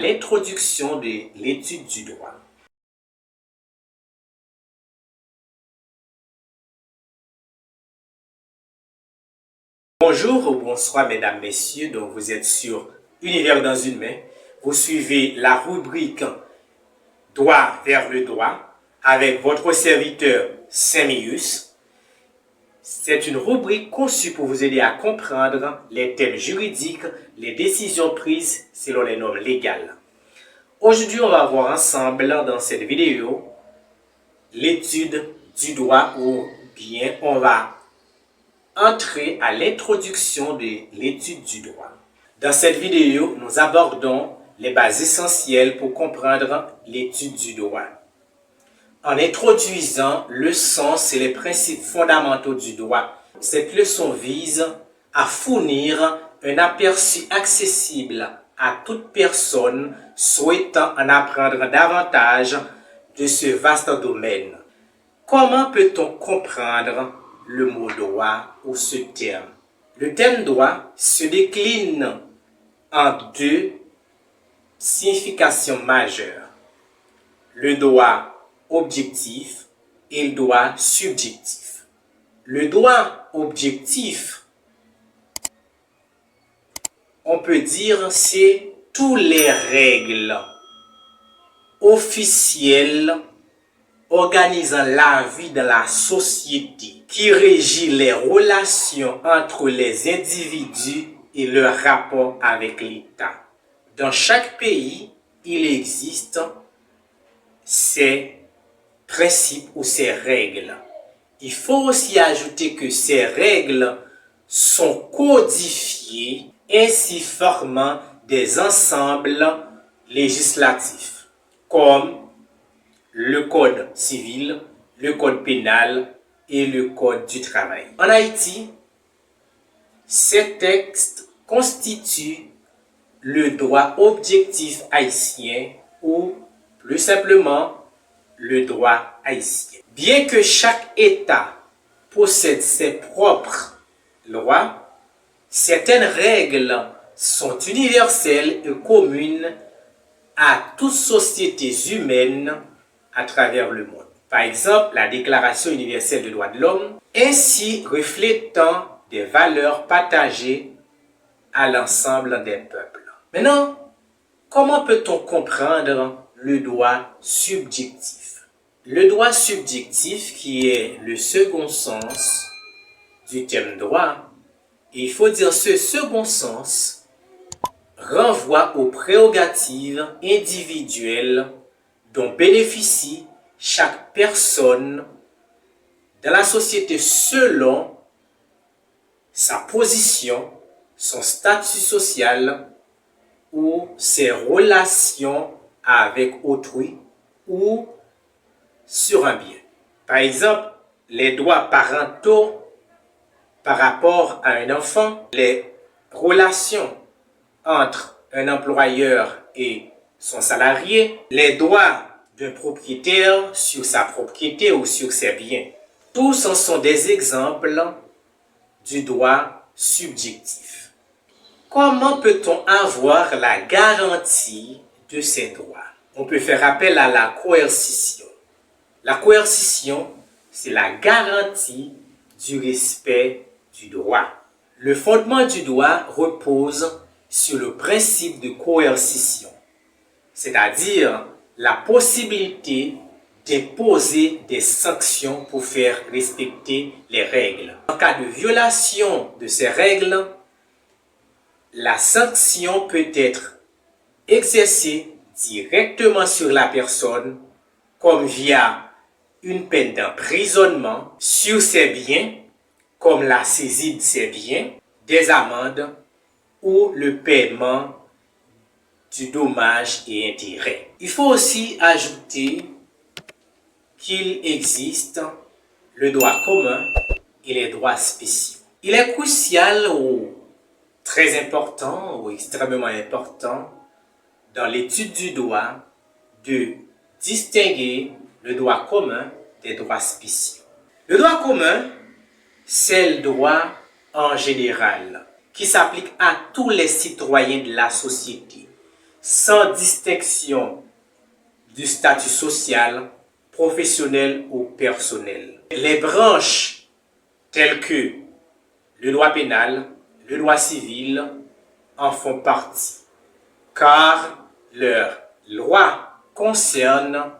L'introduction de l'étude du droit. Bonjour ou bonsoir mesdames, messieurs, donc vous êtes sur Univers dans une main. Vous suivez la rubrique Droit vers le droit avec votre serviteur Saint-Mius. C'est une rubrique conçue pour vous aider à comprendre les thèmes juridiques, les décisions prises selon les normes légales. Aujourd'hui, on va voir ensemble dans cette vidéo l'étude du droit ou bien on va entrer à l'introduction de l'étude du droit. Dans cette vidéo, nous abordons les bases essentielles pour comprendre l'étude du droit. En introduisant le sens et les principes fondamentaux du droit, cette leçon vise à fournir un aperçu accessible à toute personne souhaitant en apprendre davantage de ce vaste domaine. Comment peut-on comprendre le mot droit ou ce terme? Le terme droit se décline en deux significations majeures. Le droit objectif et le droit subjectif. Le droit objectif, on peut dire, c'est toutes les règles officielles organisant la vie de la société, qui régit les relations entre les individus et leur rapport avec l'État. Dans chaque pays, il existe ces principes ou ces règles. Il faut aussi ajouter que ces règles sont codifiées, ainsi formant des ensembles législatifs, comme le code civil, le code pénal et le code du travail. En Haïti, ces textes constituent le droit objectif haïtien ou, plus simplement, le droit haïtien. Bien que chaque État possède ses propres lois, certaines règles sont universelles et communes à toutes sociétés humaines à travers le monde. Par exemple, la Déclaration universelle des droits de l'homme, ainsi reflétant des valeurs partagées à l'ensemble des peuples. Maintenant, comment peut-on comprendre le droit subjectif? Le droit subjectif, qui est le second sens du terme droit, et il faut dire ce second sens renvoie aux prérogatives individuelles dont bénéficie chaque personne dans la société selon sa position, son statut social ou ses relations avec autrui ou sur un bien. Par exemple, les droits parentaux par rapport à un enfant, les relations entre un employeur et son salarié, les droits d'un propriétaire sur sa propriété ou sur ses biens. Tous en sont des exemples du droit subjectif. Comment peut-on avoir la garantie de ces droits? On peut faire appel à la coercition. La coercition, c'est la garantie du respect du droit. Le fondement du droit repose sur le principe de coercition, c'est-à-dire la possibilité d'imposer des sanctions pour faire respecter les règles. En cas de violation de ces règles, la sanction peut être exercée directement sur la personne, comme via une peine d'emprisonnement sur ses biens, comme la saisie de ses biens, des amendes ou le paiement du dommage et intérêt. Il faut aussi ajouter qu'il existe le droit commun et les droits spéciaux. Il est crucial ou très important ou extrêmement important dans l'étude du droit de distinguer le droit commun des droits spéciaux. Le droit commun, c'est le droit en général qui s'applique à tous les citoyens de la société, sans distinction du statut social, professionnel ou personnel. Les branches telles que le droit pénal, le droit civil en font partie, car leurs lois concernent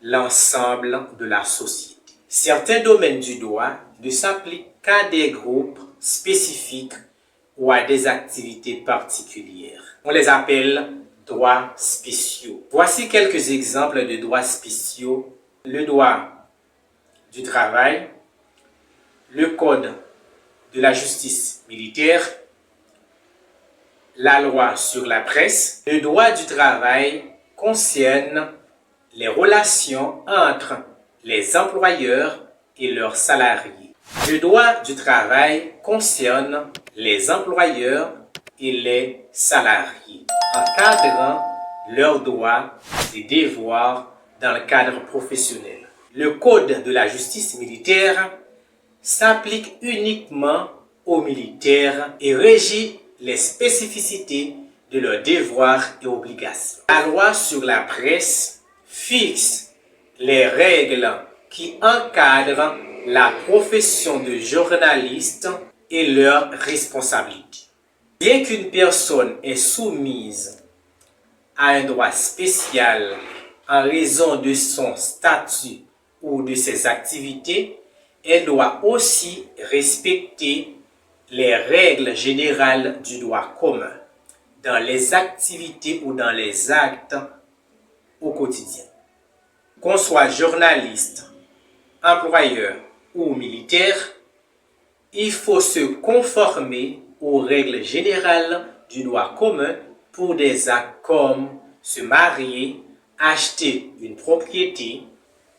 l'ensemble de la société. Certains domaines du droit ne s'appliquent qu'à des groupes spécifiques ou à des activités particulières. On les appelle droits spéciaux. Voici quelques exemples de droits spéciaux. Le droit du travail, le code de la justice militaire, la loi sur la presse. Le droit du travail concerne les relations entre les employeurs et leurs salariés. Le droit du travail concerne les employeurs et les salariés, encadrant leurs droits et devoirs dans le cadre professionnel. Le code de la justice militaire s'applique uniquement aux militaires et régit les spécificités de leurs devoirs et obligations. La loi sur la presse fixe les règles qui encadrent la profession de journaliste et leurs responsabilités. Bien qu'une personne est soumise à un droit spécial en raison de son statut ou de ses activités, elle doit aussi respecter les règles générales du droit commun dans les activités ou dans les actes au quotidien. Qu'on soit journaliste, employeur ou militaire, il faut se conformer aux règles générales du droit commun pour des actes comme se marier, acheter une propriété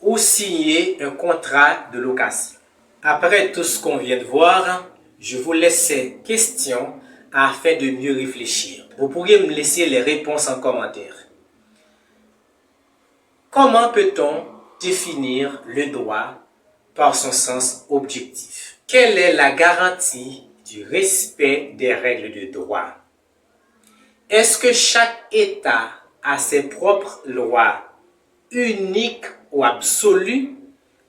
ou signer un contrat de location. Après tout ce qu'on vient de voir, je vous laisse ces questions afin de mieux réfléchir. Vous pourriez me laisser les réponses en commentaire. Comment peut-on définir le droit par son sens objectif? Quelle est la garantie du respect des règles de droit? Est-ce que chaque État a ses propres lois uniques ou absolues,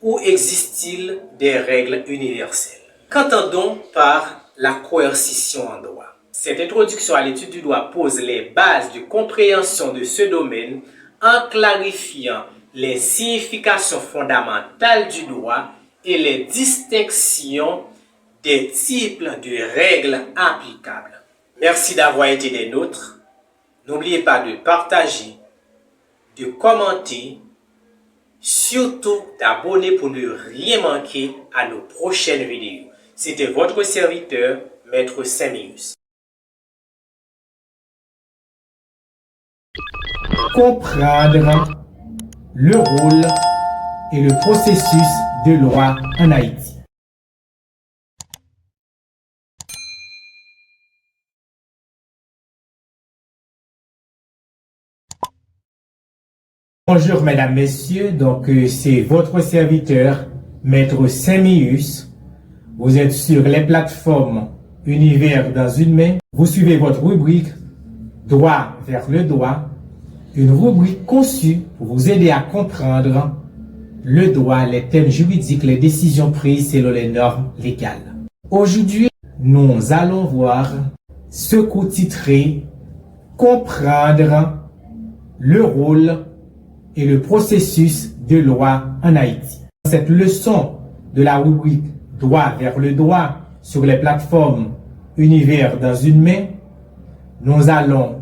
ou existe-t-il des règles universelles? Qu'entend-on par la coercition en droit? Cette introduction à l'étude du droit pose les bases de compréhension de ce domaine en clarifiant les significations fondamentales du droit et les distinctions des types de règles applicables. Merci d'avoir été des nôtres. N'oubliez pas de partager, de commenter, surtout d'abonner pour ne rien manquer à nos prochaines vidéos. C'était votre serviteur, Maître Saint-Mius. Comprendre le rôle et le processus de loi en Haïti. Bonjour mesdames, messieurs, c'est votre serviteur, Maître Saint-Mius. Vous êtes sur les plateformes Univers dans une main. Vous suivez votre rubrique Droit vers le droit, une rubrique conçue pour vous aider à comprendre le droit, les thèmes juridiques, les décisions prises selon les normes légales. Aujourd'hui, nous allons voir ce coup titré Comprendre le rôle et le processus de loi en Haïti. Dans cette leçon de la rubrique Droit vers le droit sur les plateformes Univers dans une main, nous allons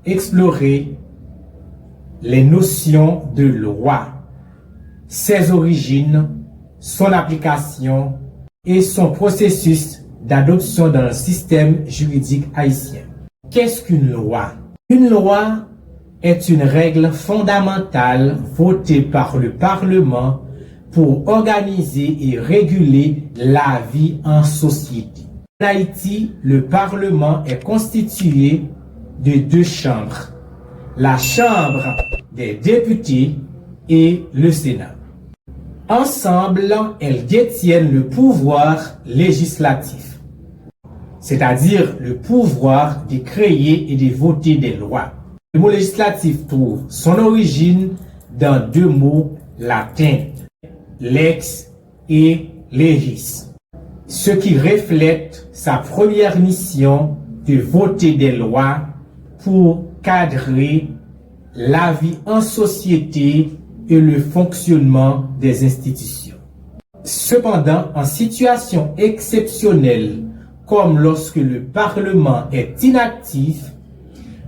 explorer les notions de loi, ses origines, son application et son processus d'adoption dans le système juridique haïtien. Qu'est-ce qu'une loi? Une loi est une règle fondamentale votée par le Parlement pour organiser et réguler la vie en société. En Haïti, le Parlement est constitué de deux chambres, la Chambre des députés et le Sénat. Ensemble, elles détiennent le pouvoir législatif, c'est-à-dire le pouvoir de créer et de voter des lois. Le mot législatif trouve son origine dans deux mots latins, lex et legis, ce qui reflète sa première mission de voter des lois pour cadrer la vie en société et le fonctionnement des institutions. Cependant, en situation exceptionnelle, comme lorsque le Parlement est inactif,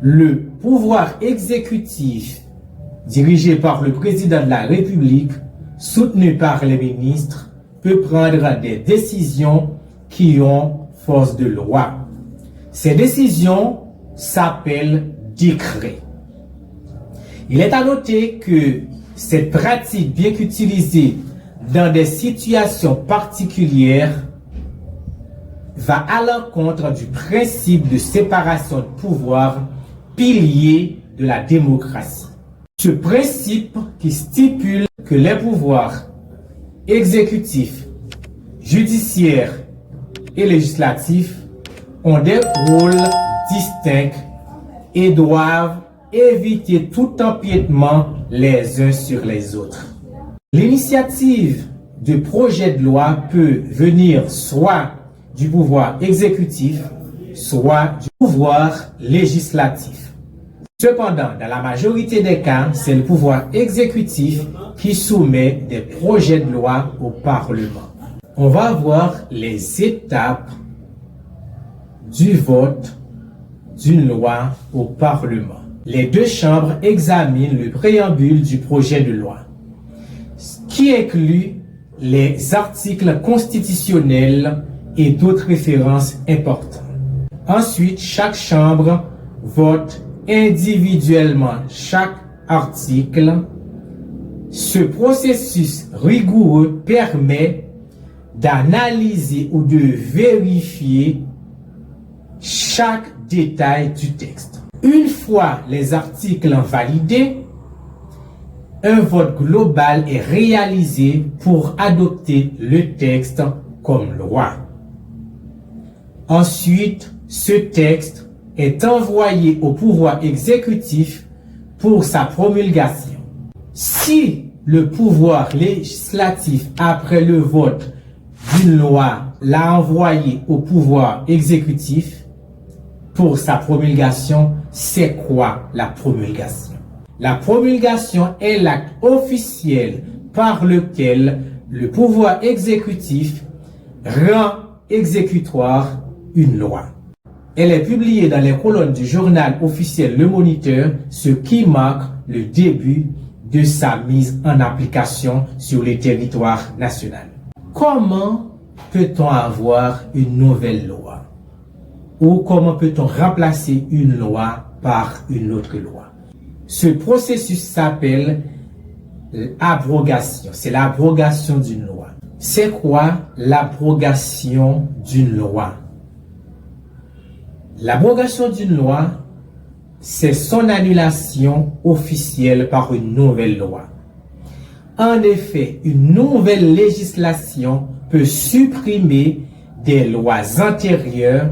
le pouvoir exécutif, dirigé par le président de la République, soutenu par les ministres, peut prendre des décisions qui ont force de loi. Ces décisions s'appellent décrets. Il est à noter que cette pratique, bien qu'utilisée dans des situations particulières, va à l'encontre du principe de séparation de pouvoir, pilier de la démocratie. Ce principe qui stipule que les pouvoirs exécutifs, judiciaires et législatifs ont des rôles distincts et doivent éviter tout empiètement les uns sur les autres. L'initiative de projet de loi peut venir soit du pouvoir exécutif, soit du pouvoir législatif. Cependant, dans la majorité des cas, c'est le pouvoir exécutif qui soumet des projets de loi au Parlement. On va voir les étapes du vote d'une loi au Parlement. Les deux chambres examinent le préambule du projet de loi, qui inclut les articles constitutionnels et d'autres références importantes. Ensuite, chaque chambre vote individuellement chaque article. Ce processus rigoureux permet d'analyser ou de vérifier chaque détail du texte. Une fois les articles validés, un vote global est réalisé pour adopter le texte comme loi. Ensuite, ce texte est envoyé au pouvoir exécutif pour sa promulgation. Si le pouvoir législatif, après le vote d'une loi, l'a envoyé au pouvoir exécutif pour sa promulgation, c'est quoi la promulgation? La promulgation est l'acte officiel par lequel le pouvoir exécutif rend exécutoire une loi. Elle est publiée dans les colonnes du journal officiel Le Moniteur, ce qui marque le début de sa mise en application sur le territoire national. Comment peut-on avoir une nouvelle loi? Ou comment peut-on remplacer une loi par une autre loi? Ce processus s'appelle l'abrogation. C'est l'abrogation d'une loi. C'est quoi l'abrogation d'une loi? L'abrogation d'une loi, c'est son annulation officielle par une nouvelle loi. En effet, une nouvelle législation peut supprimer des lois antérieures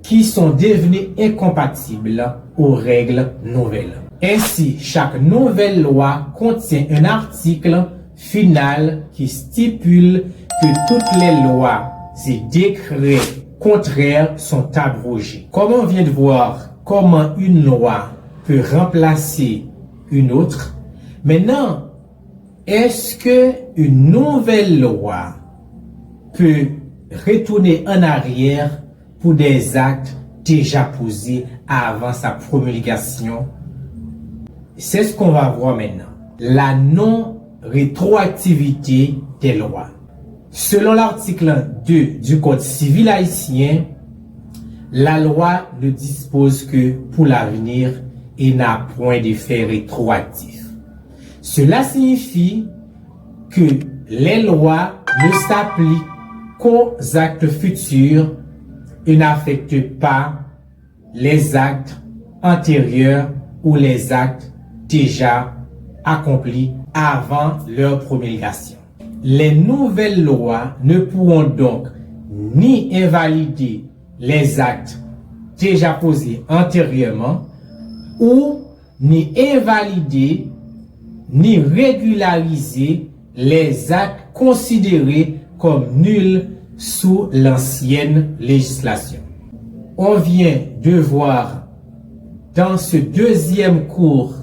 qui sont devenues incompatibles aux règles nouvelles. Ainsi, chaque nouvelle loi contient un article final qui stipule que toutes les lois et décrets contraires sont abrogés. Comme on vient de voir comment une loi peut remplacer une autre, maintenant, est-ce que une nouvelle loi peut retourner en arrière pour des actes déjà posés avant sa promulgation? C'est ce qu'on va voir maintenant. La non-rétroactivité des lois. Selon l'article 2 du Code civil haïtien, la loi ne dispose que pour l'avenir et n'a point d'effet rétroactif. Cela signifie que les lois ne s'appliquent qu'aux actes futurs et n'affectent pas les actes antérieurs ou les actes déjà accomplis avant leur promulgation. Les nouvelles lois ne pourront donc ni invalider les actes déjà posés antérieurement ou ni invalider, ni régulariser les actes considérés comme nuls sous l'ancienne législation. On vient de voir dans ce deuxième cours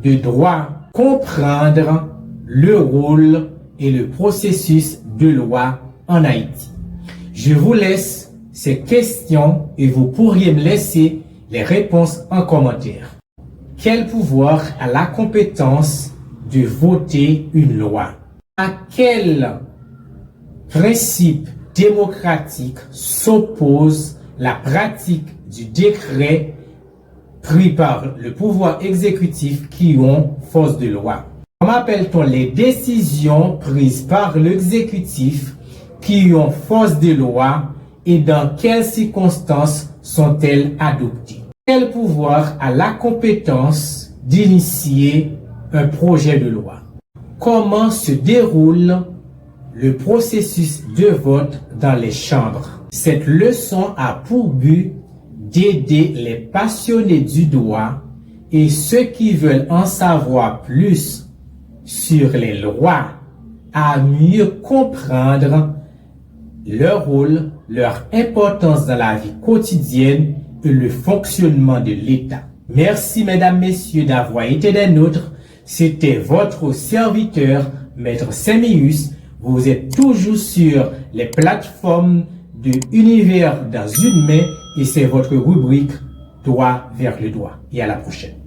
de droit comprendre le rôle et le processus de loi en Haïti. Je vous laisse ces questions et vous pourriez me laisser les réponses en commentaire. Quel pouvoir a la compétence de voter une loi? À quel principe démocratique s'oppose la pratique du décret pris par le pouvoir exécutif qui ont force de loi? Comment appelle-t-on les décisions prises par l'exécutif qui ont force de loi et dans quelles circonstances sont-elles adoptées? Quel pouvoir a la compétence d'initier un projet de loi? Comment se déroule le processus de vote dans les chambres? Cette leçon a pour but d'aider les passionnés du droit et ceux qui veulent en savoir plus sur les lois à mieux comprendre leur rôle, leur importance dans la vie quotidienne et le fonctionnement de l'État. Merci mesdames, messieurs d'avoir été des nôtres. C'était votre serviteur, Maître Semius. Vous êtes toujours sur les plateformes de Univers dans une main et c'est votre rubrique Droit vers le droit. Et à la prochaine.